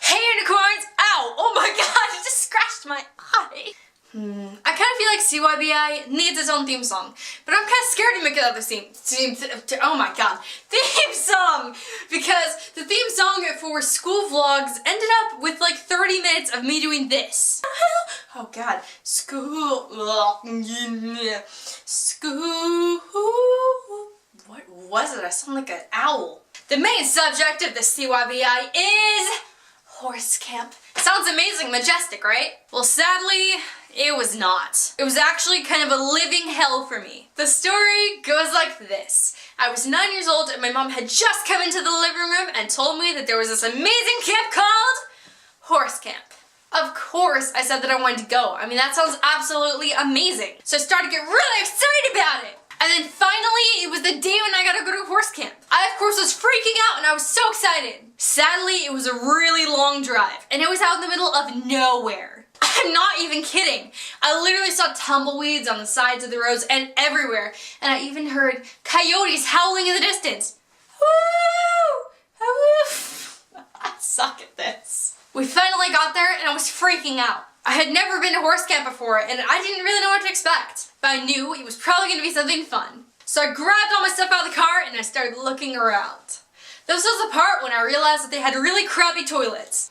Hey unicorns! Ow! Oh my god, it just scratched my eye. I kind of feel like CYBI needs its own theme song, but I'm kind of scared to make another theme song, because the theme song for school vlogs ended up with like 30 minutes of me doing this. Oh god, school, what was it? I sound like an owl. The main subject of the CYBI is horse camp. Sounds amazing, majestic, right? Well, sadly, it was not. It was actually kind of a living hell for me. The story goes like this. I was 9 years old and my mom had just come into the living room and told me that there was this amazing camp called horse camp. Of course, I said that I wanted to go. I mean, that sounds absolutely amazing. So I started to get really excited about it. And then finally, it was the day when I got to go to horse camp. I, of course, was freaking out and I was so excited. Sadly, it was a really long drive and it was out in the middle of nowhere. I'm not even kidding. I literally saw tumbleweeds on the sides of the roads and everywhere. And I even heard coyotes howling in the distance. Woo! Woo! I suck at this. We finally got there and I was freaking out. I had never been to horse camp before and I didn't really know what to expect. But I knew it was probably going to be something fun. So I grabbed all my stuff out of the car and I started looking around. This was the part when I realized that they had really crappy toilets.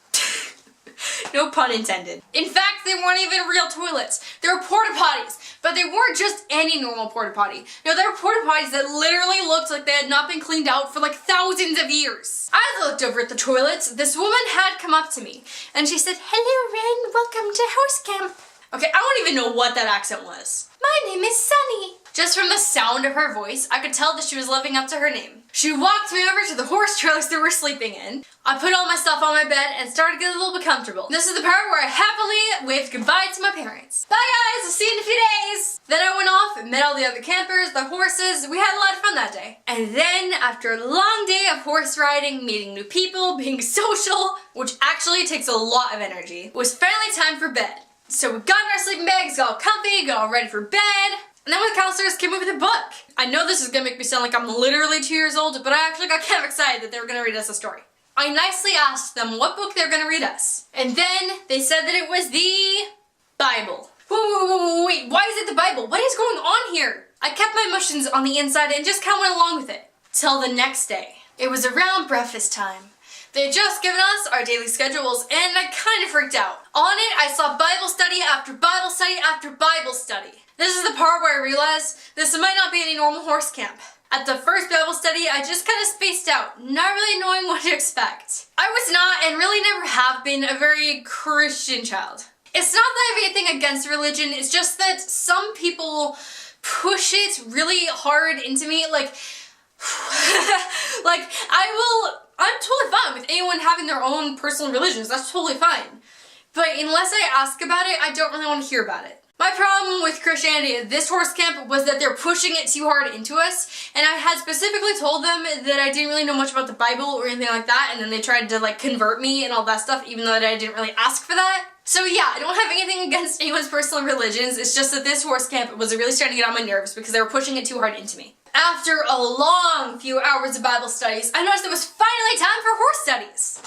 No pun intended. In fact, they weren't even real toilets. They were porta potties, but they weren't just any normal porta potty. No, they were porta potties that literally looked like they had not been cleaned out for like thousands of years. As I looked over at the toilets, this woman had come up to me and she said, "Hello, Ren, welcome to horse camp." Okay, I don't even know what that accent was. "My name is Sunny." Just from the sound of her voice, I could tell that she was living up to her name. She walked me over to the horse trailers that we're sleeping in. I put all my stuff on my bed and started getting a little bit comfortable. This is the part where I happily waved goodbye to my parents. Bye guys, I'll see you in a few days. Then I went off and met all the other campers, the horses. We had a lot of fun that day. And then after a long day of horse riding, meeting new people, being social, which actually takes a lot of energy, it was finally time for bed. So we got in our sleeping bags, got all comfy, got all ready for bed. And then when the counselors came over with a book. I know this is gonna make me sound like I'm literally 2 years old, but I actually got kind of excited that they were gonna read us a story. I nicely asked them what book they were gonna read us. And then they said that it was the Bible. Wait, why is it the Bible? What is going on here? I kept my emotions on the inside and just kind of went along with it. Till the next day. It was around breakfast time. They had just given us our daily schedules and I kind of freaked out. On it, I saw Bible study after Bible study after Bible study. This is the part where I realized this might not be any normal horse camp. At the first Bible study, I just kind of spaced out, not really knowing what to expect. I was not, and really never have been, a very Christian child. It's not that I have anything against religion, it's just that some people push it really hard into me, like I'm totally fine with anyone having their own personal religions, that's totally fine. But unless I ask about it, I don't really want to hear about it. My problem with Christianity at this horse camp was that they're pushing it too hard into us, and I had specifically told them that I didn't really know much about the Bible or anything like that, and then they tried to like convert me and all that stuff, even though I didn't really ask for that. So yeah, I don't have anything against anyone's personal religions, it's just that this horse camp was really starting to get on my nerves because they were pushing it too hard into me. After a long few hours of Bible studies, I noticed it was finally time for horse studies.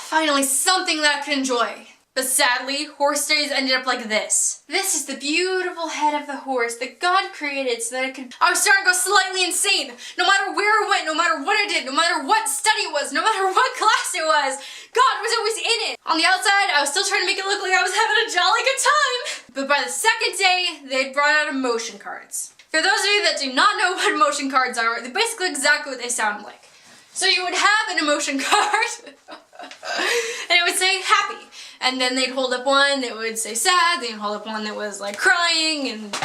Finally something that I could enjoy. But sadly, horse studies ended up like this. This is the beautiful head of the horse that God created so that I was starting to go slightly insane. No matter where I went, no matter what I did, no matter what study it was, no matter what class it was, God was always in it. On the outside, I was still trying to make it look like I was having a jolly good time. But by the second day, they brought out emotion cards. For those of you that do not know what emotion cards are, they're basically exactly what they sound like. So you would have an emotion card, and it would say happy. And then they'd hold up one that would say sad, they'd hold up one that was like crying, and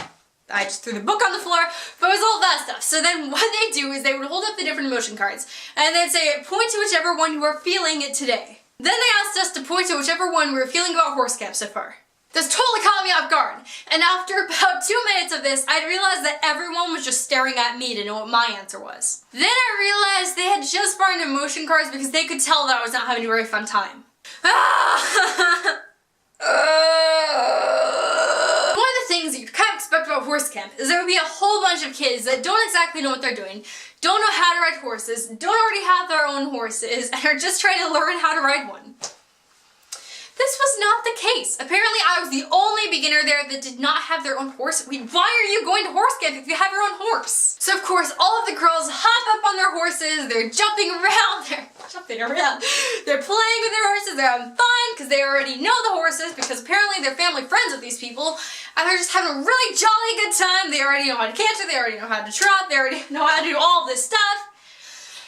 I just threw the book on the floor, but it was all that stuff. So then what they'd do is they would hold up the different emotion cards, and they'd say, point to whichever one you are feeling it today. Then they asked us to point to whichever one we were feeling about horse camp so far. This totally caught me off guard, and after about 2 minutes of this, I realized that everyone was just staring at me to know what my answer was. Then I realized they had just brought in emotion cards because they could tell that I was not having a very fun time. One of the things that you kind of expect about horse camp is there would be a whole bunch of kids that don't exactly know what they're doing, don't know how to ride horses, don't already have their own horses, and are just trying to learn how to ride one. the case. Apparently I was the only beginner there that did not have their own horse. Why are you going to horse camp if you have your own horse? So of course all of the girls hop up on their horses, they're jumping around, they're playing with their horses, they're having fun because they already know the horses because apparently they're family friends with these people and they're just having a really jolly good time. They already know how to canter, they already know how to trot, they already know how to do all this stuff.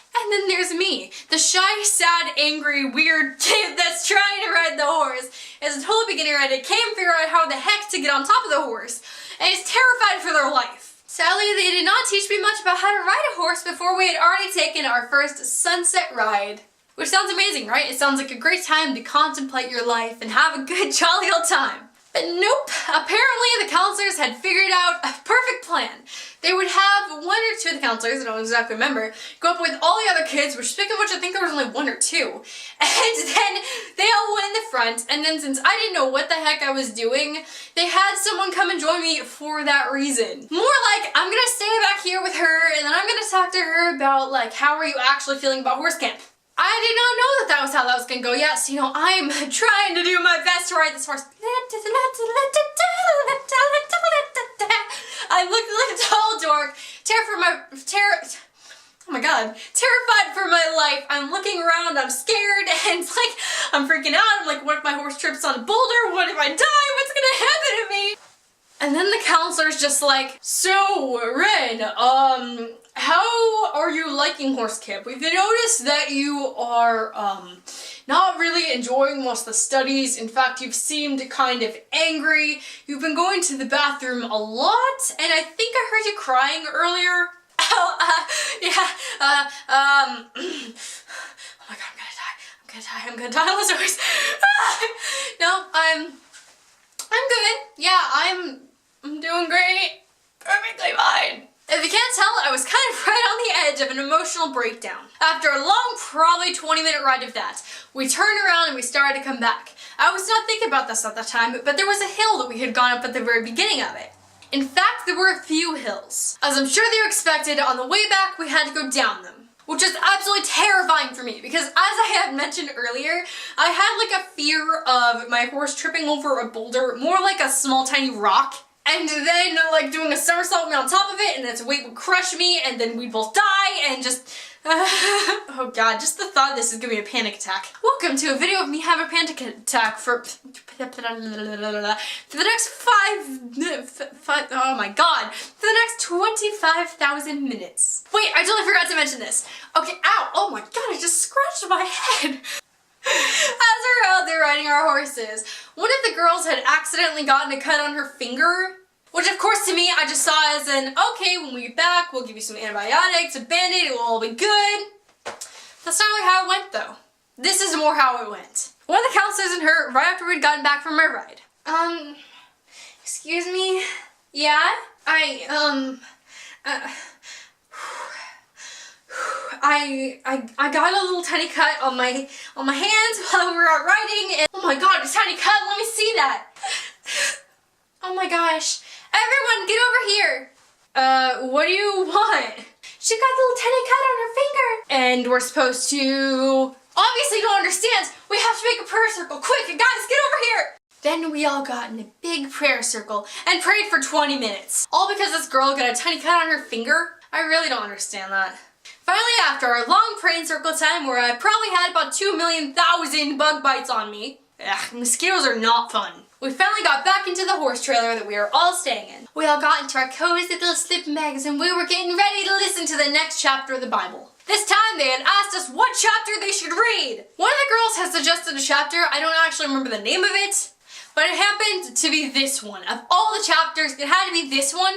And then there's me, the shy, sad, angry, weird kid that's trying to ride the horse. As a total beginner, I can't figure out how the heck to get on top of the horse, and is terrified for their life. Sadly, they did not teach me much about how to ride a horse before we had already taken our first sunset ride. Which sounds amazing, right? It sounds like a great time to contemplate your life and have a good, jolly old time. But nope, apparently the counselors had figured out a perfect plan. They would have one or two of the counselors, I don't exactly remember, go up with all the other kids, which speaking of which I think there was only one or two, and then they all went in the front, and then since I didn't know what the heck I was doing, they had someone come and join me for that reason. More like, I'm gonna stay back here with her, and then I'm gonna talk to her about like, how are you actually feeling about horse camp? I did not know that that was how that was gonna go. Yes, you know, I'm trying to do my best to ride this horse. I look like a tall dork, terrified for my life. I'm looking around, I'm scared, and it's like, I'm freaking out. I'm like, what if my horse trips on a boulder? What if I die? What's gonna happen to me? And then the counselor's just like, so, Ren, how are you liking horse camp? We've noticed that you are, not really enjoying most of the studies. In fact, you've seemed kind of angry. You've been going to the bathroom a lot, and I think I heard you crying earlier. Oh, oh my god, I'm gonna die on this horse. No, I'm good. Yeah, I'm doing great. Perfectly fine. If you can't tell, I was kind of right on the edge of an emotional breakdown. After a long, probably 20-minute ride of that, we turned around and we started to come back. I was not thinking about this at the time, but there was a hill that we had gone up at the very beginning of it. In fact, there were a few hills. As I'm sure they expected, on the way back, we had to go down them. Which is absolutely terrifying for me, because as I had mentioned earlier, I had like a fear of my horse tripping over a boulder, more like a small tiny rock, and then like doing a somersault on top of it, and its weight would crush me, and then we'd both die, and just, oh god, just the thought of this is giving me a panic attack. Welcome to a video of me having a panic attack for the next oh my god, for the next 25,000 minutes. Wait, I totally forgot to mention this. Okay, ow, oh my god, I just scratched my head. As we're out there riding our horses, one of the girls had accidentally gotten a cut on her finger, which of course to me I just saw as an, okay, when we get back, we'll give you some antibiotics, a band-aid, it will all be good. That's not really how it went though. This is more how it went. One of the counselors and her, right after we'd gotten back from our ride. Excuse me? Yeah? I got a little tiny cut on my hands while we were out riding, and oh my god, a tiny cut, let me see that. Oh my gosh. Everyone, get over here. What do you want? She got a little tiny cut on her finger. And we're supposed to, obviously you don't understand, we have to make a prayer circle, quick, guys, get over here. Then we all got in a big prayer circle and prayed for 20 minutes. All because this girl got a tiny cut on her finger? I really don't understand that. Finally, after our long praying circle time where I probably had about 2,000,000 bug bites on me, mosquitoes are not fun. We finally got back into the horse trailer that we were all staying in. We all got into our cozy little sleeping bags and we were getting ready to listen to the next chapter of the Bible. This time they had asked us what chapter they should read. One of the girls had suggested a chapter, I don't actually remember the name of it, but it happened to be this one. Of all the chapters, it had to be this one.